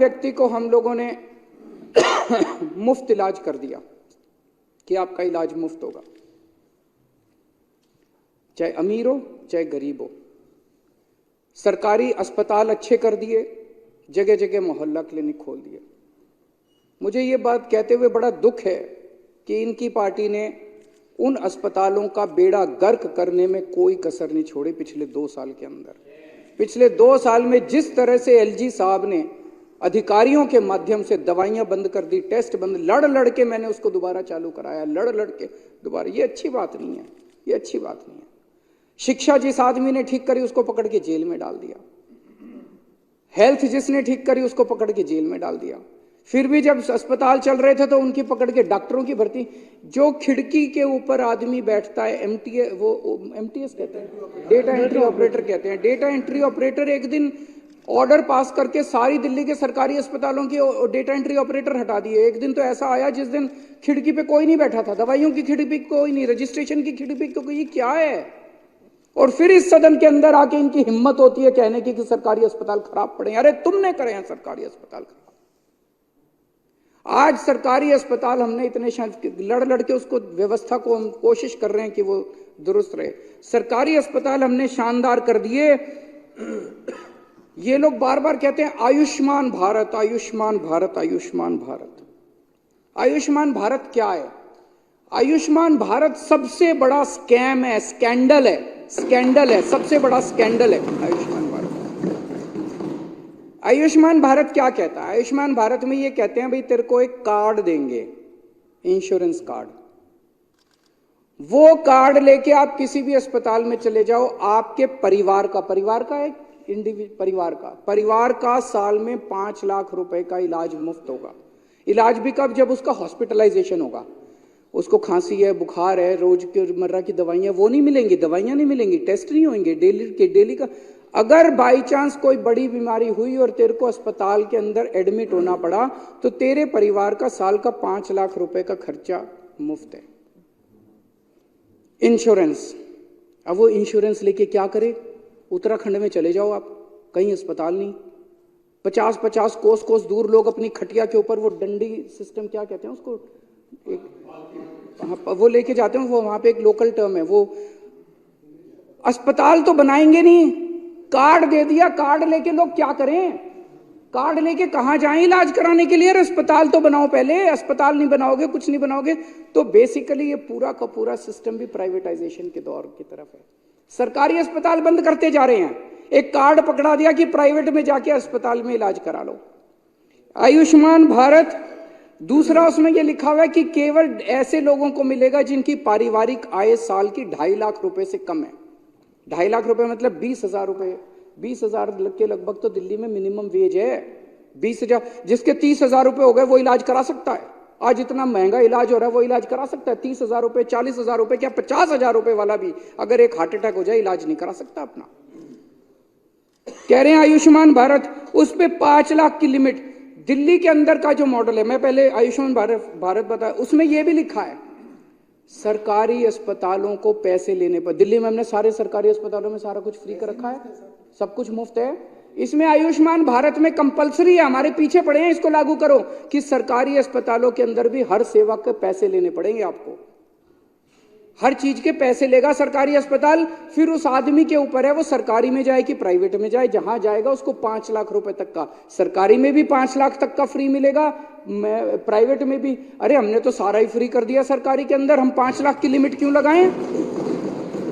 व्यक्ति को हम लोगों ने मुफ्त इलाज कर दिया कि आपका इलाज मुफ्त होगा, चाहे अमीर हो चाहे गरीब हो। सरकारी अस्पताल अच्छे कर दिए, जगह जगह मोहल्ला क्लिनिक खोल दिए। मुझे ये बात कहते हुए बड़ा दुख है कि इनकी पार्टी ने उन अस्पतालों का बेड़ा गर्क करने में कोई कसर नहीं छोड़ी। पिछले 2 साल के अंदर, पिछले 2 साल में जिस तरह से एलजी साहब ने अधिकारियों के माध्यम से दवाइयां बंद कर दी, टेस्ट बंद, लड़ लड़ के मैंने उसको दोबारा चालू कराया, लड़ लड़ के दोबारा। ये अच्छी बात नहीं है, ये अच्छी बात नहीं है। शिक्षा जिस आदमी ने ठीक करी उसको पकड़ के जेल में डाल दिया, हेल्थ जिसने ठीक करी उसको पकड़ के जेल में डाल दिया। फिर भी जब अस्पताल चल रहे थे तो उनकी पकड़ के डॉक्टरों की भर्ती। जो खिड़की के ऊपर आदमी बैठता है, एमटीएस कहते हैं, डेटा एंट्री ऑपरेटर कहते हैं, डेटा एंट्री ऑपरेटर एक दिन ऑर्डर पास करके सारी दिल्ली के सरकारी अस्पतालों की डेटा एंट्री ऑपरेटर हटा दिए। एक दिन तो ऐसा आया जिस दिन खिड़की पे कोई नहीं बैठा था, दवाइयों की खिड़की पे कोई नहीं, रजिस्ट्रेशन की खिड़की पे कोई। ये क्या है? और फिर इस सदन के अंदर आके इनकी हिम्मत होती है कहने की कि सरकारी अस्पताल खराब पड़े। अरे तुमने करे हैं सरकारी अस्पताल खराब। आज सरकारी अस्पताल हमने इतने लड़ लड़ के उसको व्यवस्था को हम कोशिश कर रहे हैं कि वो दुरुस्त रहे। सरकारी अस्पताल हमने शानदार कर दिए। ये लोग बार बार कहते हैं आयुष्मान भारत, आयुष्मान भारत, आयुष्मान भारत। आयुष्मान भारत क्या है? आयुष्मान भारत सबसे बड़ा स्कैम है, स्कैंडल है, स्कैंडल है, सबसे बड़ा स्कैंडल है आयुष्मान भारत। आयुष्मान भारत क्या कहता है? आयुष्मान भारत में ये कहते हैं भाई तेरे को एक कार्ड देंगे, इंश्योरेंस कार्ड। वो कार्ड लेके आप किसी भी अस्पताल में चले जाओ, आपके परिवार का एक परिवार का साल में 5 लाख रुपए का इलाज मुफ्त होगा। इलाज भी कब? जब उसका हॉस्पिटलाइजेशन होगा। उसको खांसी है, बुखार है, रोज के मर्रा की दवाइयां वो नहीं मिलेंगी, दवाइयां नहीं मिलेंगी, टेस्ट नहीं होंगे डेली का। अगर बाई चांस कोई बड़ी बीमारी हुई और तेरे को अस्पताल के अंदर एडमिट होना पड़ा तो तेरे परिवार का साल का 5 लाख रुपए का खर्चा मुफ्त है। इंश्योरेंस। अब वो इंश्योरेंस लेके क्या करे? उत्तराखंड में चले जाओ आप, कहीं अस्पताल नहीं, 50-50 कोस दूर लोग अपनी खटिया के ऊपर वो डंडी सिस्टम क्या कहते हैं उसको, वो लेके जाते हैं। वो वहां पे एक लोकल टर्म है। वो अस्पताल तो बनाएंगे नहीं, कार्ड दे दिया, कार्ड लेके लोग क्या करें? कार्ड लेके कहां जाएं इलाज कराने के लिए? अस्पताल तो बनाओ पहले। अस्पताल नहीं बनाओगे, कुछ नहीं बनाओगे तो बेसिकली ये पूरा का पूरा सिस्टम भी प्राइवेटाइजेशन के दौर की तरफ है। सरकारी अस्पताल बंद करते जा रहे हैं, एक कार्ड पकड़ा दिया कि प्राइवेट में जाके अस्पताल में इलाज करा लो। आयुष्मान भारत दूसरा, उसमें यह लिखा हुआ है कि केवल ऐसे लोगों को मिलेगा जिनकी पारिवारिक आय साल की 2.5 लाख रुपए से कम है। 2.5 लाख रुपए मतलब 20,000 रुपए, 20,000 के लगभग तो दिल्ली में मिनिमम वेज है। 20,000, जिसके 30,000 रुपए हो गए वो इलाज करा सकता है। आज इतना महंगा इलाज हो रहा है, वो इलाज करा सकता है। 30,000 रुपए, 40,000 रुपए, क्या 50,000 रुपए वाला भी अगर एक हार्ट अटैक हो जाए इलाज नहीं करा सकता अपना। कह रहे हैं आयुष्मान भारत, उस पे 5 लाख की लिमिट। दिल्ली के अंदर का जो मॉडल है, मैं पहले आयुष्मान भारत बताया, उसमें यह भी लिखा है सरकारी अस्पतालों को पैसे लेने पर। दिल्ली में हमने सारे सरकारी अस्पतालों में सारा कुछ फ्री कर रखा है, सब कुछ मुफ्त है। इसमें आयुष्मान भारत में कंपलसरी है, हमारे पीछे पड़े हैं इसको लागू करो कि सरकारी अस्पतालों के अंदर भी हर सेवा के पैसे लेने पड़ेंगे आपको। हर चीज के पैसे लेगा सरकारी अस्पताल। फिर उस आदमी के ऊपर है वो सरकारी में जाए कि प्राइवेट में जाए, जहां जाएगा उसको 5 लाख रुपए तक का, सरकारी में भी 5 लाख तक का फ्री मिलेगा, प्राइवेट में भी। अरे हमने तो सारा ही फ्री कर दिया सरकारी के अंदर, हम 5 लाख की लिमिट क्यों लगाएं?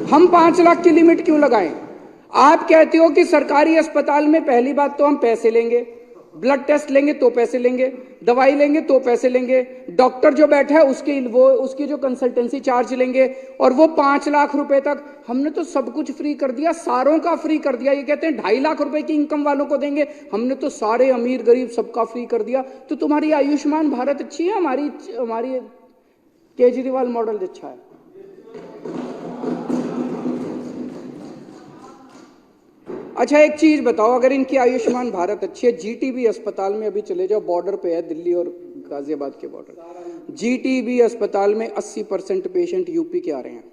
हम 5 लाख की लिमिट क्यों लगाएं? आप कहते हो कि सरकारी अस्पताल में पहली बात तो हम पैसे लेंगे, ब्लड टेस्ट लेंगे तो पैसे लेंगे, दवाई लेंगे तो पैसे लेंगे, डॉक्टर जो बैठा है उसकी जो कंसल्टेंसी चार्ज लेंगे, और वो 5 लाख रुपए तक। हमने तो सब कुछ फ्री कर दिया, सारों का फ्री कर दिया। ये कहते हैं 2.5 लाख रुपए की इनकम वालों को देंगे, हमने तो सारे अमीर गरीब सबका फ्री कर दिया। तो तुम्हारी आयुष्मान भारत अच्छी है, हमारी केजरीवाल मॉडल अच्छा है। अच्छा एक चीज बताओ, अगर इनकी आयुष्मान भारत अच्छी है, जीटीबी अस्पताल में अभी चले जाओ, बॉर्डर पे है दिल्ली और गाजियाबाद के बॉर्डर, जीटीबी अस्पताल में 80% पेशेंट यूपी के आ रहे हैं।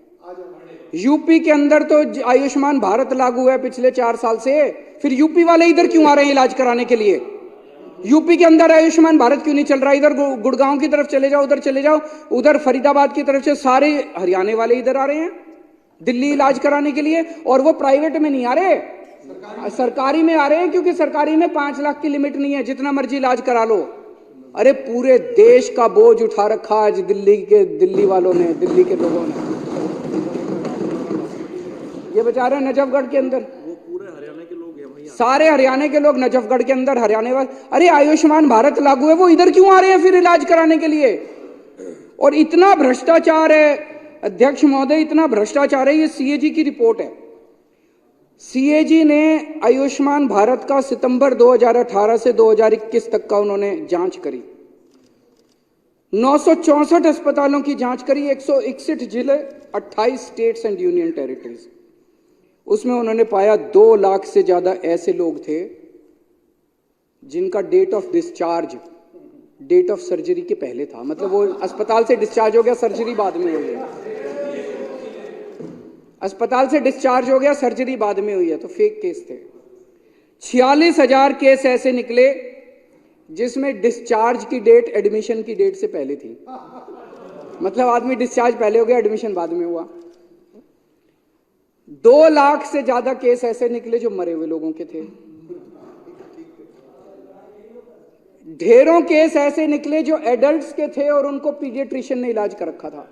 यूपी के अंदर तो आयुष्मान भारत लागू है पिछले 4 साल से, फिर यूपी वाले इधर क्यों आ रहे हैं इलाज कराने के लिए? यूपी के अंदर आयुष्मान भारत क्यों नहीं चल रहा? इधर गुड़गांव की तरफ चले जाओ, उधर चले जाओ, उधर फरीदाबाद की तरफ से सारे हरियाणा वाले इधर आ रहे हैं दिल्ली इलाज कराने के लिए, और वो प्राइवेट में नहीं आ रहे, सरकारी में आ रहे हैं, क्योंकि सरकारी में 5 लाख की लिमिट नहीं है, जितना मर्जी इलाज करा लो। अरे पूरे देश का बोझ उठा रखा आज दिल्ली वालों ने, दिल्ली के लोगों ने। ये बेचारे नजफगढ़ के अंदर सारे हरियाणा के लोग, नजफगढ़ के अंदर हरियाणा वाले, अरे आयुष्मान भारत लागू है, वो इधर क्यों आ रहे हैं फिर इलाज कराने के लिए? और इतना भ्रष्टाचार है अध्यक्ष महोदय, इतना भ्रष्टाचार है। ये सीएजी की रिपोर्ट है। सीएजी ने आयुष्मान भारत का सितंबर 2018 से 2021 तक का उन्होंने जांच करी, 964 अस्पतालों की जांच करी, 161 जिले, 28 स्टेट्स एंड यूनियन टेरिटरीज। उसमें उन्होंने पाया 2 लाख से ज्यादा ऐसे लोग थे जिनका date of discharge date of surgery के पहले था, मतलब वो अस्पताल से डिस्चार्ज हो गया, सर्जरी बाद में हुई है, अस्पताल से डिस्चार्ज हो गया, सर्जरी बाद में हुई है, तो फेक केस थे। 46,000 केस ऐसे निकले जिसमें डिस्चार्ज की डेट एडमिशन की डेट से पहले थी, मतलब आदमी डिस्चार्ज पहले हो गया, एडमिशन बाद में हुआ। 2 लाख से ज्यादा केस ऐसे निकले जो मरे हुए लोगों के थे। ढेरों केस ऐसे निकले जो एडल्ट्स के थे और उनको पीडियाट्रिशियन ने इलाज कर रखा था,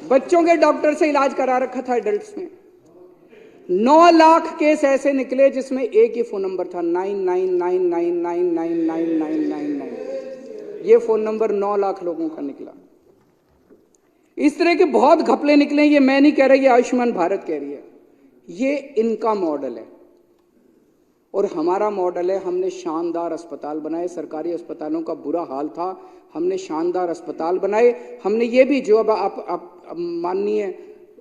बच्चों के डॉक्टर से इलाज करा रखा था एडल्ट्स में। 9 लाख केस ऐसे निकले जिसमें एक ही फोन नंबर था, 9999999999। ये फोन नंबर 9 लाख लोगों का निकला। इस तरह के बहुत घपले निकले। ये मैं नहीं कह रहा, ये आयुष्मान भारत कह रही है, ये इनका मॉडल है और हमारा मॉडल है। हमने शानदार अस्पताल बनाए, सरकारी अस्पतालों का बुरा हाल था, हमने शानदार अस्पताल बनाए। हमने ये भी, जो अब आप माननीय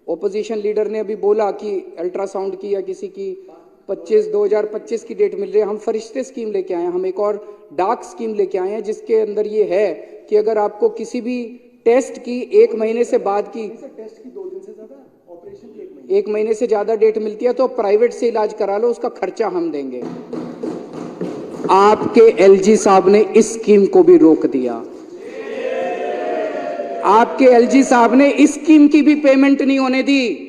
ओपोजिशन लीडर ने अभी बोला कि अल्ट्रासाउंड की या किसी की 2025 की डेट मिल रही है, हम फरिश्ते स्कीम लेके आए हैं। हम एक और डार्क स्कीम लेके आए हैं जिसके अंदर ये है कि अगर आपको किसी भी टेस्ट की 1 महीने से बाद की, टेस्ट की 2 दिन से ज्यादा, ऑपरेशन की 1 महीने से ज्यादा डेट मिलती है तो प्राइवेट से इलाज करा लो, उसका खर्चा हम देंगे। आपके एलजी साहब ने इस स्कीम को भी रोक दिया। आपके एलजी साहब ने इस स्कीम की भी पेमेंट नहीं होने दी।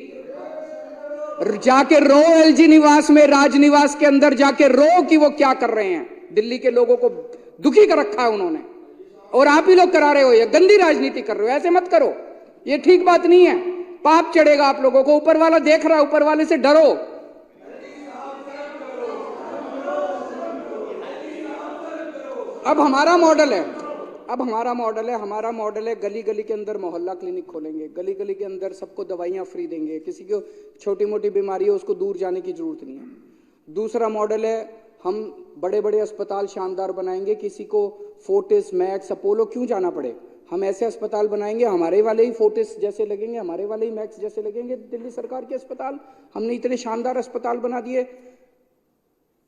जाके रो एलजी निवास में, राजनिवास के अंदर जाके रो कि वो क्या कर रहे हैं। दिल्ली के लोगों को दुखी कर रखा है उन्होंने, और आप ही लोग करा रहे हो। ये गंदी राजनीति कर रहे हो, ऐसे मत करो, ये ठीक बात नहीं है। पाप चढ़ेगा आप लोगों को। ऊपर वाला देख रहा है, ऊपर वाले से डरो। अब हमारा मॉडल है, हमारा मॉडल है गली गली के अंदर मोहल्ला क्लिनिक खोलेंगे, गली गली के अंदर सबको दवाइयां फ्री देंगे, किसी को छोटी मोटी बीमारी है उसको दूर जाने की जरूरत नहीं है। दूसरा मॉडल है, हम बड़े बड़े अस्पताल शानदार बनाएंगे, किसी को फोर्टिस, मैक्स, अपोलो क्यों जाना पड़े। हम ऐसे अस्पताल बनाएंगे, हमारे वाले ही फोर्टिस जैसे लगेंगे, हमारे वाले ही मैक्स जैसे लगेंगे दिल्ली सरकार के अस्पताल। हमने इतने शानदार अस्पताल बना दिए।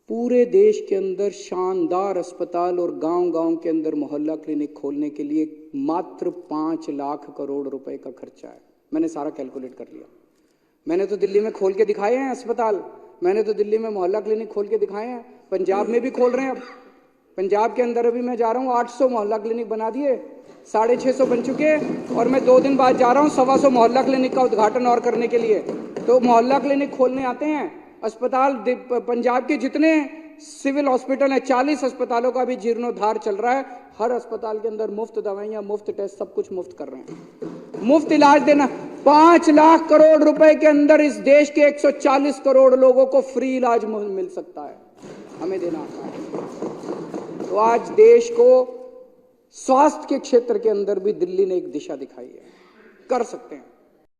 पूरे देश के अंदर शानदार अस्पताल और गांव-गांव के अंदर मोहल्ला क्लिनिक खोलने के लिए मात्र 5 लाख करोड़ रुपए का खर्चा है। मैंने सारा कैलकुलेट कर लिया। मैंने तो दिल्ली में खोल के दिखाए हैं अस्पताल, मैंने तो दिल्ली में मोहल्ला क्लिनिक खोल के दिखाए हैं, पंजाब में भी खोल रहे हैं। अब पंजाब के अंदर अभी मैं जा रहा हूँ, 800 मोहल्ला क्लिनिक बना दिए, 650 बन चुके, और मैं 2 दिन बाद जा रहा हूँ 125 मोहल्ला क्लिनिक का उद्घाटन और करने के लिए। तो मोहल्ला क्लिनिक खोलने आते हैं। अस्पताल पंजाब के जितने सिविल हॉस्पिटल हैं, 40 अस्पतालों का भी जीर्णोद्धार चल रहा है। हर अस्पताल के अंदर मुफ्त दवाइयां, मुफ्त टेस्ट, सब कुछ मुफ्त कर रहे हैं, मुफ्त इलाज देना। 5 लाख करोड़ रुपए के अंदर इस देश के 140 करोड़ लोगों को फ्री इलाज मिल सकता है, हमें देना। तो आज देश को स्वास्थ्य के क्षेत्र के अंदर भी दिल्ली ने एक दिशा दिखाई है, कर सकते हैं।